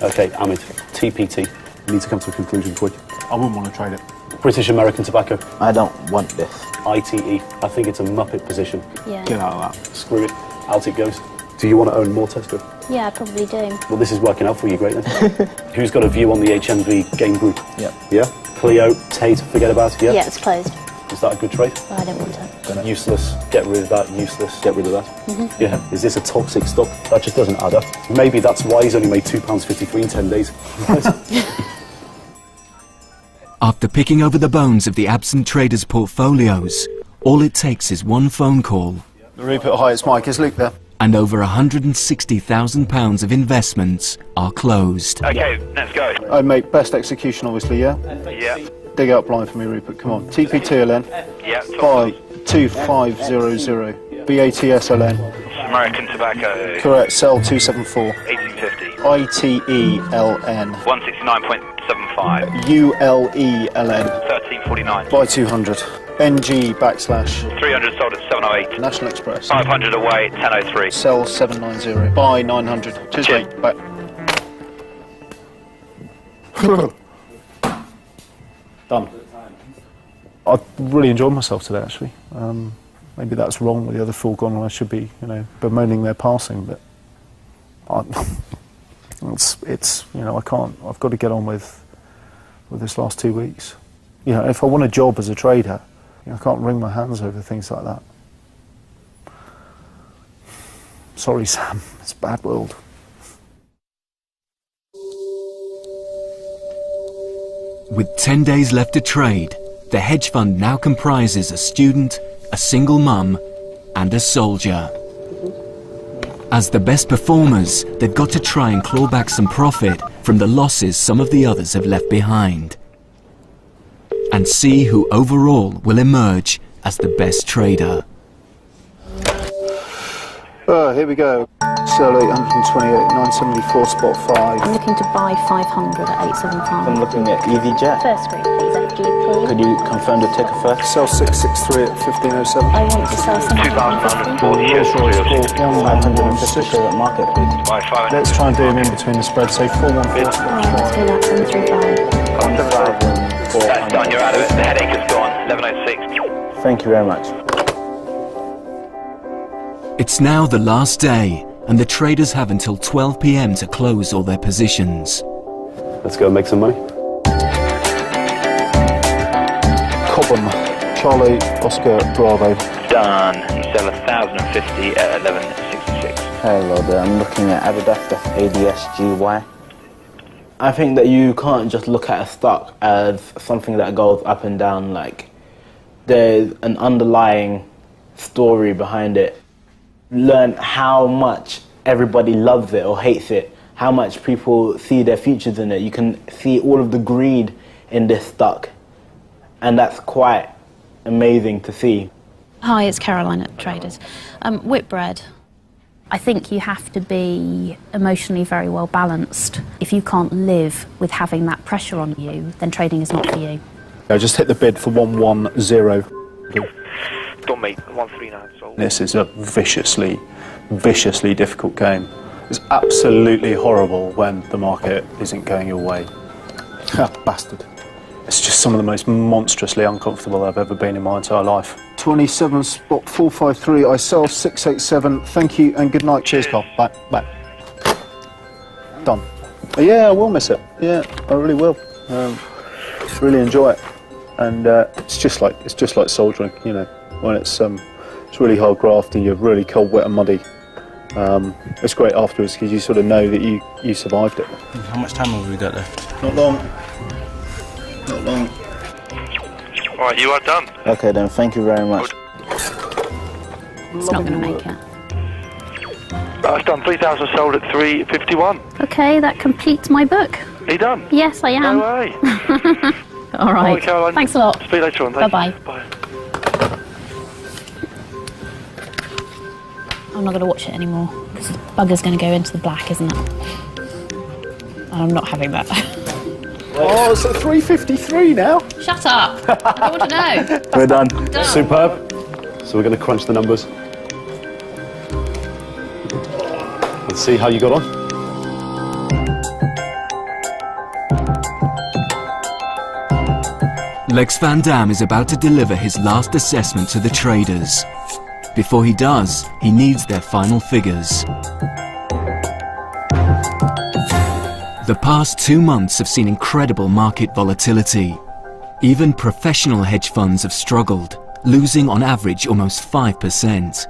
Okay, Amit, TPT. We need to come to a conclusion quick. I wouldn't want to trade it. British American Tobacco. I don't want this. ITE. I think it's a muppet position. Yeah. Get out of that. Screw it. Out it goes. Do you want to own more Tesco? Yeah, I probably do. Well, this is working out for you great then. Who's got a view on the HMV game group? Yeah. Yeah? Cleo, Tate, forget about it, yeah? Yeah, it's closed. Is that a good trade? Well, I don't want it. Useless, get rid of that, useless, get rid of that. Mm-hmm. Yeah, is this a toxic stock? That just doesn't add up. Maybe that's why he's only made £2.53 in 10 days. After picking over the bones of the absent traders' portfolios, all it takes is one phone call. Rupert, hi, it's Mike. Is Luke there? and over £160,000 of investments are closed. Okay, let's go. I make best execution, obviously, yeah? Yeah. Dig out blind for me, Rupert, come on. TP2LN. Yeah. By 2500. BATSLN. American Tobacco. Correct, cell 274. 1850. ITELN. 169.75. ULELN. 1349. By 200. NG backslash. 300 sold at 708. National Express. 500 away at 1003. Cell 790. By 900. Cheers, mate. Bye. Done. I really enjoyed myself today, actually. Maybe that's wrong with the other foregone. I should be, bemoaning their passing, but it's I can't. I've got to get on with this last 2 weeks. If I want a job as a trader, I can't wring my hands over things like that. Sorry, Sam. It's a bad world. With 10 days left to trade, the hedge fund now comprises a student, a single mum, and a soldier. As the best performers, they've got to try and claw back some profit from the losses some of the others have left behind, and see who overall will emerge as the best trader. Here we go. Cell 828, 974, spot 5. I'm looking to buy 500 at 875. I'm looking at EasyJet. First group, please, FG, please. Could you confirm the ticker first? Cell 663 at 1507. I want to sell some. 2,140 shares. 550 share at market, please. By 500. Let's try and do them in between the spread, say 414. Let's do that, 735. That's done, you're out of it. The headache is gone. 1106. Thank you very much. It's now the last day, and the traders have until 12 p.m. to close all their positions. Let's go and make some money. Cobham, Charlie, Oscar, Bravo. Done. You sell 1,050 at 1166. Hello there, I'm looking at Adidas, that's ADSGY. I think that you can't just look at a stock as something that goes up and down. Like, there's an underlying story behind it. Learn how much everybody loves it or hates it, how much people see their futures in it. You can see all of the greed in this stock, and that's quite amazing to see. Hi, it's Caroline at Traders. Whitbread. I think you have to be emotionally very well balanced. If you can't live with having that pressure on you, then trading is not for you. I just hit the bid for 110. Don't mate, 139 sold. This is a viciously difficult game. It's absolutely horrible when the market isn't going your way. Bastard. It's just some of the most monstrously uncomfortable I've ever been in my entire life. 27 spot 453, I sell 687. Thank you and good night. Cheers, Carl. Bye. Bye. Done. Yeah, I will miss it. Yeah, I really will. Really enjoy it. And it's just like soldiering, when it's really hard graft and you're really cold, wet and muddy. It's great afterwards because you sort of know that you survived it. How much time have we got left? Not long. Not long. Alright, you are done. Okay then, thank you very much. It's not going to make it. That's done. 3,000 sold at 351. Okay, that completes my book. Are you done? Yes, I am. No way. All right. Caroline. Thanks a lot. Speak later on. Bye-bye. Bye. I'm not going to watch it anymore because the bugger's going to go into the black, isn't it? And I'm not having that. Oh, it's at 353 now. Shut up. I don't want to know. We're done. Done. Superb. So we're going to crunch the numbers. Let's see how you got on. Lex Van Dam is about to deliver his last assessment to the traders. Before he does, he needs their final figures. The past 2 months have seen incredible market volatility. Even professional hedge funds have struggled, losing on average almost 5%.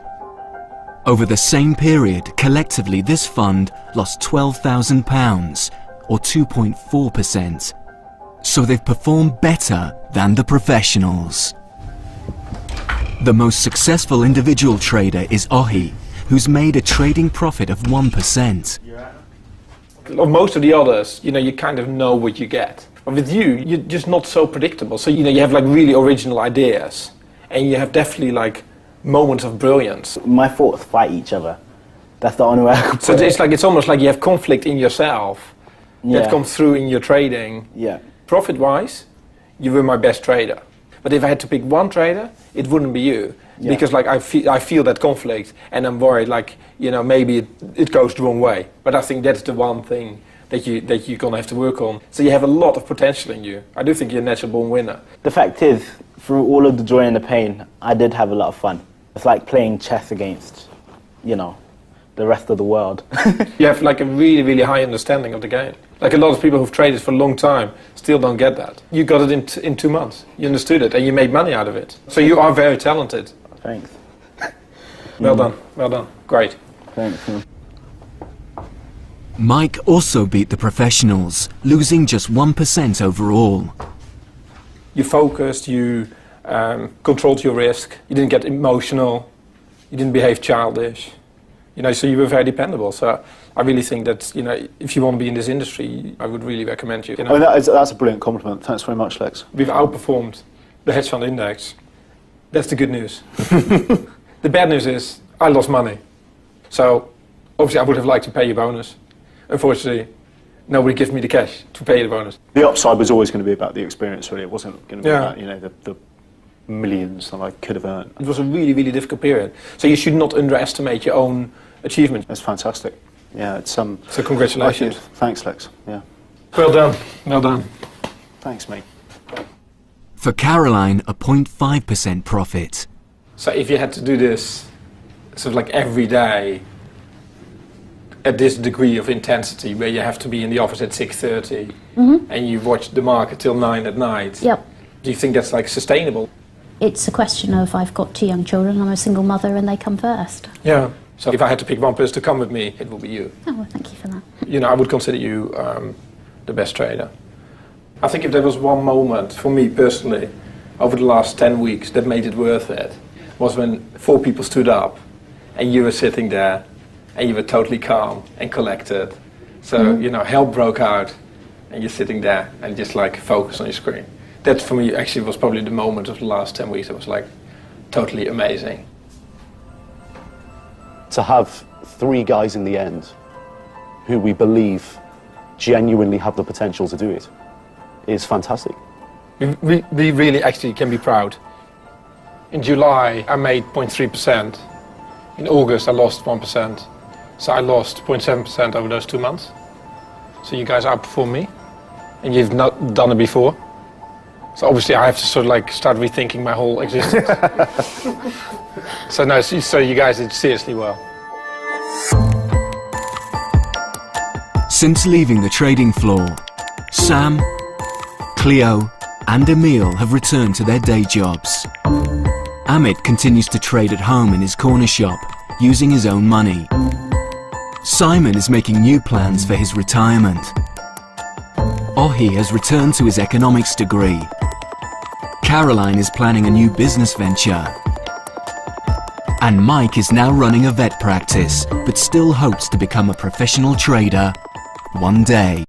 Over the same period, collectively this fund lost £12,000, or 2.4%. So they've performed better than the professionals. The most successful individual trader is Ohi, who's made a trading profit of 1%. Of most of the others, you kind of know what you get. But with you, you're just not so predictable. So, you have like really original ideas, and you have definitely like moments of brilliance. My thoughts fight each other. That's the only way I could put So it. it's almost like you have conflict in yourself that comes through in your trading. Yeah. Profit-wise, you were my best trader. But if I had to pick one trader, it wouldn't be you. Yeah. Because like I feel that conflict, and I'm worried like, maybe it goes the wrong way. But I think that's the one thing that you're gonna have to work on. So you have a lot of potential in you. I do think you're a natural born winner. The fact is, through all of the joy and the pain, I did have a lot of fun. It's like playing chess against, the rest of the world. You have like a really, really high understanding of the game. Like a lot of people who've traded for a long time still don't get that. You got it in 2 months. You understood it and you made money out of it. So you are very talented. Thanks. Well done, well done. Great. Thanks. Mike also beat the professionals, losing just 1% overall. You focused, you controlled your risk, you didn't get emotional, you didn't behave childish. So you were very dependable. So I really think that, if you want to be in this industry, I would really recommend you. That's a brilliant compliment. Thanks very much, Lex. We've outperformed the hedge fund index. That's the good news. The bad news is I lost money. So obviously I would have liked to pay you a bonus. Unfortunately, nobody gives me the cash to pay the bonus. The upside was always going to be about the experience, really. It wasn't going to be Yeah. about, the millions that I could have earned. It was a really, really difficult period. So you should not underestimate your own achievements. That's fantastic. Yeah, it's So congratulations. Thanks, Lex. Yeah. Well done. Well done. Thanks, mate. For Caroline, a 0.5% profit. So if you had to do this sort of like every day at this degree of intensity, where you have to be in the office at 6:30 and you watch the market till 9 at night, Yep. do you think that's like sustainable? It's a question of I've got 2 young children, I'm a single mother, and they come first. Yeah. So if I had to pick one person to come with me, it would be you. Oh, well, thank you for that. I would consider you the best trader. I think if there was one moment for me personally over the last 10 weeks that made it worth it, was when 4 people stood up and you were sitting there and you were totally calm and collected. So, hell broke out and you're sitting there and just like focus on your screen. That for me actually was probably the moment of the last 10 weeks that was like totally amazing. To have 3 guys in the end who we believe genuinely have the potential to do it is fantastic. We really actually can be proud. In July, I made 0.3%. In August, I lost 1%. So I lost 0.7% over those 2 months. So you guys outperformed me, and you've not done it before. So obviously I have to sort of like start rethinking my whole existence. So you guys did seriously well. Since leaving the trading floor, Sam, Cleo and Emil have returned to their day jobs. Amit continues to trade at home in his corner shop, using his own money. Simon is making new plans for his retirement. Ohi has returned to his economics degree. Caroline is planning a new business venture. And Mike is now running a vet practice, but still hopes to become a professional trader one day.